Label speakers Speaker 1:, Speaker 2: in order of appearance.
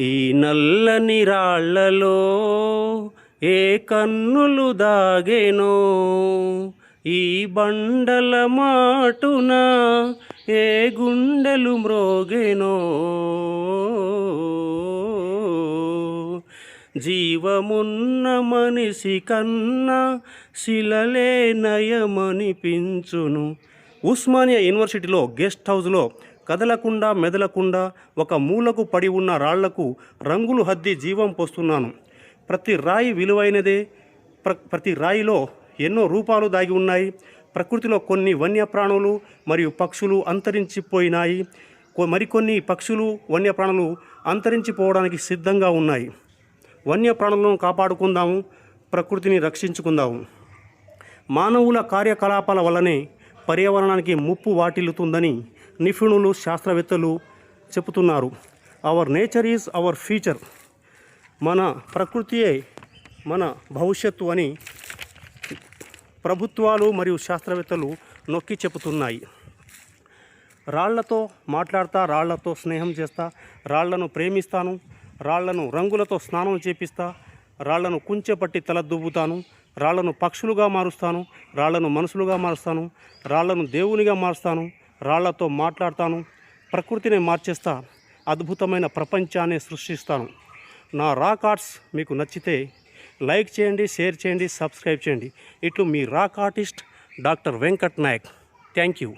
Speaker 1: ఈ నల్లని రాళ్లలో ఏ కన్నులు దాగెనో, ఈ బండల మాటున ఏ గుండెలు మ్రోగెనో. జీవమున్న మనిషి కన్నా శిలలే నయమనిపించును. ఉస్మానియా యూనివర్సిటీలో గెస్ట్ హౌస్లో కదలకుండా మెదలకుండా ఒక మూలకు పడి ఉన్న రాళ్లకు రంగులు హద్ది జీవం పోస్తున్నాను. ప్రతి రాయి విలువైనదే. ప్రతి రాయిలో ఎన్నో రూపాలు దాగి ఉన్నాయి. ప్రకృతిలో కొన్ని వన్యప్రాణులు మరియు పక్షులు అంతరించిపోయినాయి. మరికొన్ని పక్షులు వన్యప్రాణులు అంతరించిపోవడానికి సిద్ధంగా ఉన్నాయి. వన్యప్రాణులను కాపాడుకుందాము, ప్రకృతిని రక్షించుకుందాము. మానవుల కార్యకలాపాల వల్లనే పర్యావరణానికి ముప్పు వాటిల్లుతుందని నిపుణులు, శాస్త్రవేత్తలు చెబుతున్నారు. Hour nature is our future. మన ప్రకృతియే మన భవిష్యత్తు అని ప్రభుత్వాలు మరియు శాస్త్రవేత్తలు నొక్కి చెబుతున్నాయి. రాళ్లతో మాట్లాడతా, రాళ్లతో స్నేహం చేస్తా, రాళ్లను ప్రేమిస్తాను, రాళ్లను రంగులతో స్నానం చేపిస్తా, రాళ్లను కుంచెపట్టి తల దువ్వుతాను, రాళ్లను పక్షులుగా మారుస్తాను, రాళ్లను మనుషులుగా మారుస్తాను, రాళ్లను దేవునిగా మారుస్తాను, రాళ్లతో మాట్లాడతాను, ప్రకృతిని మార్చేస్తా, అద్భుతమైన ప్రపంచాన్ని సృష్టిస్తాను. నా రాక్ ఆర్ట్స్ మీకు నచ్చితే లైక్ చేయండి, షేర్ చేయండి, సబ్స్క్రైబ్ చేయండి. ఇట్లు మీ rock artist doctor Venkat Naik. Thank you.